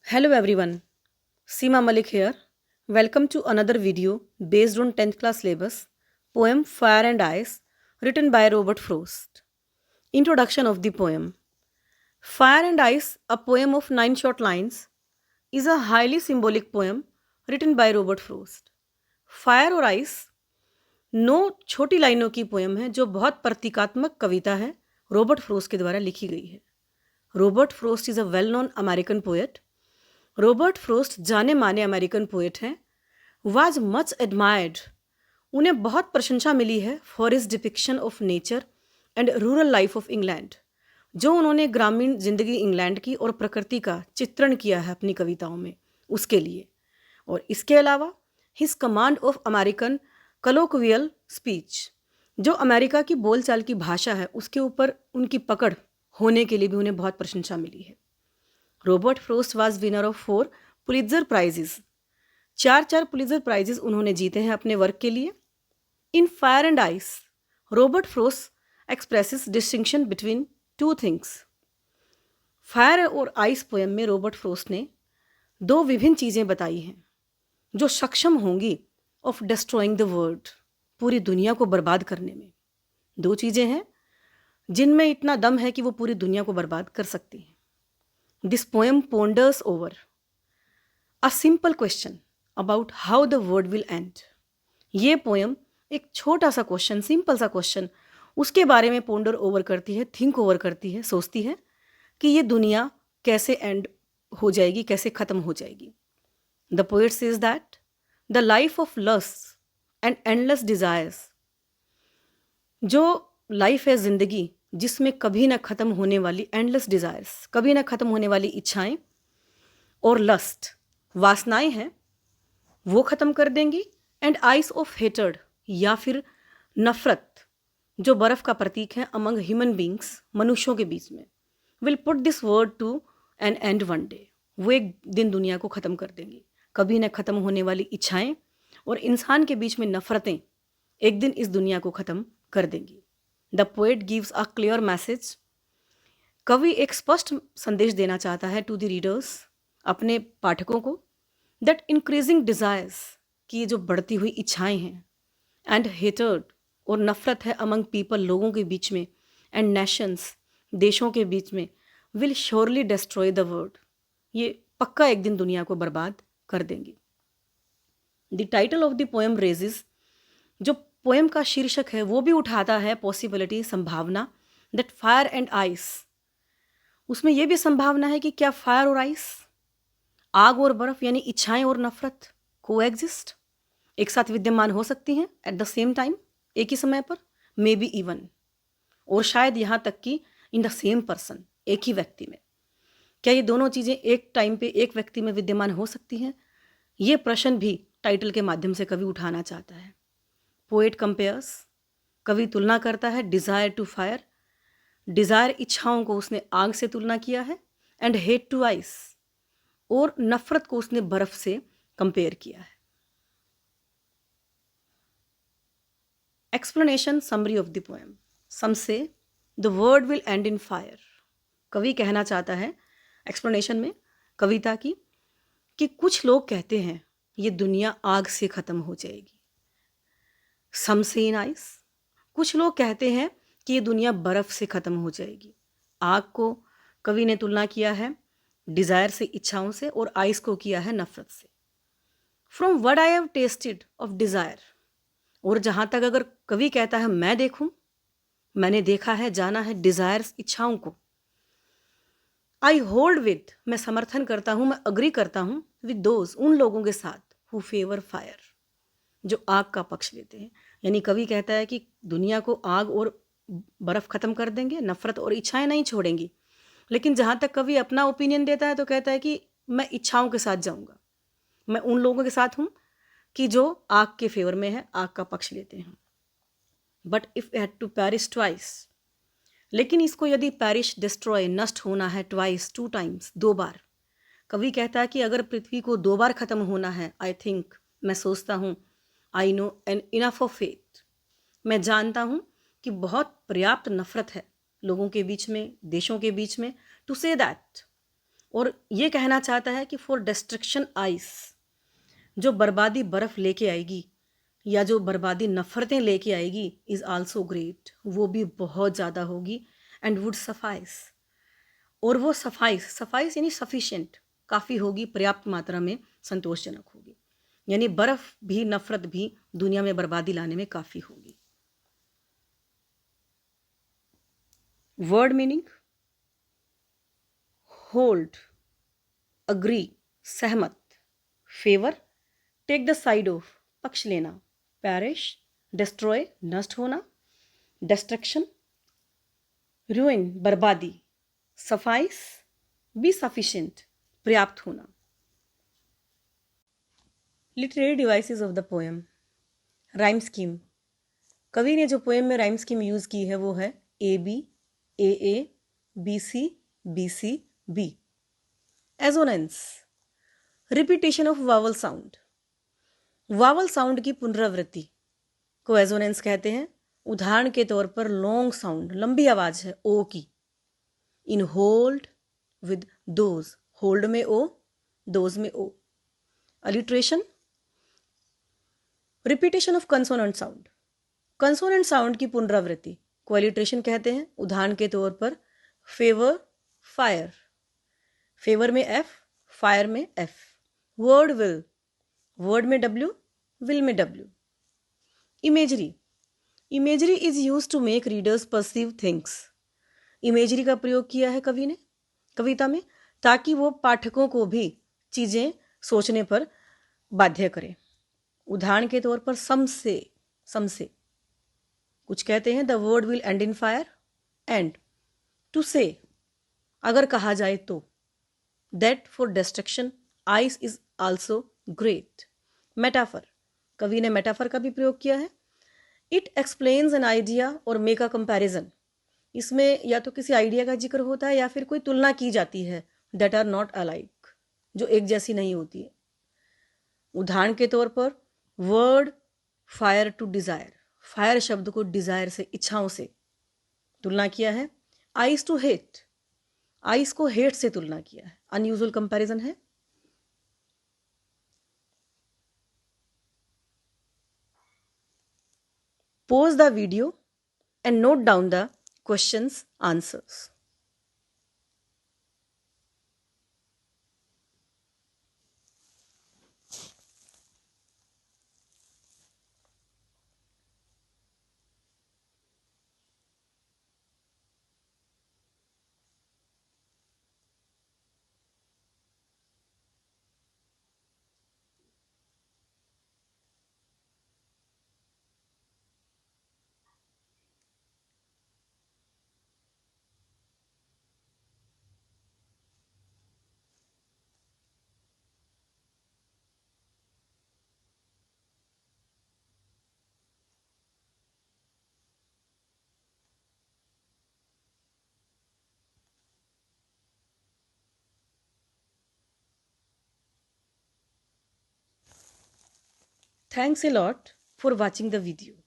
Hello everyone, Seema Malik here. Welcome to another video based on 10th class syllabus, poem Fire and Ice, written by Robert Frost. Introduction of the poem. Fire and Ice, a poem of 9 short lines, is a highly symbolic poem written by Robert Frost. Fire और ice 9 छोटी लाइनों की poem है जो बहुत प्रतीकात्मक कविता है Robert frost के द्वारा लिखी गई है. Robert frost is a well known American poet. Robert frost जाने माने अमेरिकन पोएट हैं. वाज मच एडमायर्ड, उन्हें बहुत प्रशंसा मिली है for his depiction of nature and rural life of England, जो उन्होंने ग्रामीण जिंदगी इंग्लैंड की और प्रकृति का चित्रण किया है अपनी कविताओं में उसके लिए. और इसके अलावा his command of American colloquial speech, जो अमेरिका की बोलचाल की भाषा है उसके ऊपर उनकी पकड़ होने के लिए भी उन्हें बहुत प्रशंसा मिली है. Robert Frost was winner of 4 Pulitzer prizes. 4 Pulitzer prizes उन्होंने जीते हैं अपने वर्क के लिए. In fire and Ice, Robert Frost expresses distinction between 2 things. Fire और आइस पोएम में रॉबर्ट फ्रोस्ट ने 2 विभिन्न चीज़ें बताई हैं जो सक्षम होंगी ऑफ डिस्ट्रॉइंग द वर्ल्ड, पूरी दुनिया को बर्बाद करने में. 2 चीज़ें हैं जिनमें इतना दम है कि वो पूरी दुनिया को बर्बाद कर सकती हैं. This poem ponders over a simple question about how the world will end. ये पोएम एक छोटा सा क्वेश्चन, सिंपल सा क्वेश्चन, उसके बारे में पोंडर ओवर करती है, थिंक ओवर करती है, सोचती है कि ये दुनिया कैसे एंड हो जाएगी, कैसे ख़त्म हो जाएगी. The poet says that the life of lust and endless desires, जो लाइफ है ज़िंदगी जिसमें कभी ना ख़त्म होने वाली एंडलेस डिज़ायर्स, कभी ना ख़त्म होने वाली इच्छाएं और लस्ट, वासनाएं हैं, वो ख़त्म कर देंगी. एंड आइस ऑफ हेटर्ड, या फिर नफ़रत जो बर्फ़ का प्रतीक है अमंग ह्यूमन बींग्स, मनुष्यों के बीच में, will put this word to an end one day, वो एक दिन दुनिया को ख़त्म कर देंगी. कभी ना ख़त्म होने वाली इच्छाएं और इंसान के बीच में नफ़रतें एक दिन इस दुनिया को ख़त्म कर देंगी. The poet gives a clear message. कवि एक स्पष्ट संदेश देना चाहता है टू द रीडर्स, अपने पाठकों को, दैट इंक्रीजिंग डिज़ायर्स, कि जो बढ़ती हुई इच्छाएं हैं, एंड हेटर्ड और नफ़रत है अमंग पीपल, लोगों के बीच में, एंड नेशंस, देशों के बीच में, will surely destroy the world, ये पक्का एक दिन दुनिया को बर्बाद कर देंगी. The title of the poem raises, जो पोएम का शीर्षक है वो भी उठाता है पॉसिबिलिटी, संभावना, दैट फायर एंड आइस, उसमें यह भी संभावना है कि क्या फायर और आइस, आग और बर्फ यानी इच्छाएं और नफरत को एग्जिस्ट, एक साथ विद्यमान हो सकती हैं एट द सेम टाइम, एक ही समय पर, मे बी इवन, और शायद यहाँ तक कि इन द सेम पर्सन, एक ही व्यक्ति में. क्या ये दोनों चीज़ें एक टाइम पे एक व्यक्ति में विद्यमान हो सकती हैं? ये प्रश्न भी टाइटल के माध्यम से कवि उठाना चाहता है. पोएट कंपेयर्स, कवि तुलना करता है डिज़ायर टू फायर, डिज़ायर इच्छाओं को उसने आग से तुलना किया है, एंड हेट टू आइस, और नफ़रत को उसने बर्फ़ से कंपेयर किया है. Explanation summary of the poem. Some say the word will end in fire. कवि कहना चाहता है एक्सप्लेनेशन में कविता की कि कुछ लोग कहते हैं ये दुनिया आग से ख़त्म हो जाएगी. सम से इन आइस, कुछ लोग कहते हैं कि ये दुनिया बर्फ़ से ख़त्म हो जाएगी. आग को कवि ने तुलना किया है डिज़ायर से, इच्छाओं से, और आइस को किया है नफ़रत से. From what I have tested of desire, और जहाँ तक अगर कवि कहता है मैं देखूँ, मैंने देखा है, जाना है डिज़ायर्स, इच्छाओं को, आई होल्ड विद, मैं समर्थन करता हूँ, मैं अग्री करता हूँ विद दोज, उन लोगों के साथ, हु फेवर फायर, जो आग का पक्ष लेते हैं. यानी कवि कहता है कि दुनिया को आग और बर्फ़ ख़त्म कर देंगे, नफ़रत और इच्छाएं नहीं छोड़ेंगी. लेकिन जहाँ तक कवि अपना ओपिनियन देता है तो कहता है कि मैं इच्छाओं के साथ जाऊँगा, मैं उन लोगों के साथ हूँ कि जो आग के फेवर में है, आग का पक्ष लेते हैं. But if had to perish twice, लेकिन इसको यदि पैरिश, डिस्ट्रॉय, नष्ट होना है, ट्वाइस, 2 टाइम्स, 2 बार, कवि कहता है कि अगर पृथ्वी को 2 बार ख़त्म होना है, आई थिंक, मैं सोचता हूँ, I know and enough of faith, मैं जानता हूँ कि बहुत पर्याप्त नफ़रत है लोगों के बीच में, देशों के बीच में, टू से दैट, और ये कहना चाहता है कि फॉर डिस्ट्रक्शन आइस, जो बर्बादी बर्फ लेके आएगी या जो बर्बादी नफरतें लेके आएगी, इज आल्सो ग्रेट, वो भी बहुत ज़्यादा होगी, एंड वुड सफाइस, और वो सफाइस यानी सफिशिएंट, काफ़ी होगी, पर्याप्त मात्रा में संतोषजनक होगी, यानी बर्फ भी नफरत भी दुनिया में बर्बादी लाने में काफ़ी होगी। वर्ड मीनिंग: होल्ड, अग्री, सहमत, favour, take the side of, पक्ष लेना, पैरिश, डिस्ट्रॉय, नष्ट होना, डिस्ट्रक्शन, रूइन, बर्बादी, सफाइस, बी सफिशिएंट, पर्याप्त होना। Literary devices of the poem. Rhyme scheme, कवि ने जो पोएम में राइम स्कीम यूज की है वो है A B, A, B C, B. Assonance, repetition of vowel sound, vowel sound की पुनरावृत्ति को एजोनेंस कहते हैं। उदाहरण के तौर पर लॉन्ग साउंड, लंबी आवाज है ओ की, in hold with those, hold में ओ, दोज में O. Alliteration, repetition of consonant sound, consonant sound की पुनरावृत्ति को अलिट्रेशन कहते हैं। उदाहरण के तौर पर फेवर, फायर, फेवर में एफ, फायर में एफ। वर्ड विल, वर्ड में डब्ल्यू, विल में W. Imagery, imagery is use to make readers perceive things, imagery का प्रयोग किया है कवि ने कविता में ताकि वो पाठकों को भी चीजें सोचने पर बाध्य करे। उदाहरण के तौर पर सम से कुछ कहते हैं the word will end in fire, and to say अगर कहा जाए तो, that for destruction ice is also great. Metaphor, कवि ने मेटाफर का भी प्रयोग किया है। इट एक्सप्लेन्स एन आइडिया और मेक अ कंपैरिजन, इसमें या तो किसी आइडिया का जिक्र होता है या फिर कोई तुलना की जाती है, दैट आर नॉट अलाइक, जो एक जैसी नहीं होती है। उदाहरण के तौर पर word fire to desire, fire शब्द को डिजायर से, इच्छाओं से तुलना किया है। आइस टू हेट, आइस को हेट से तुलना किया है, अनयूजुअल कंपैरिजन है। Pause the video and note down the questions answers. Thanks a lot for watching the video.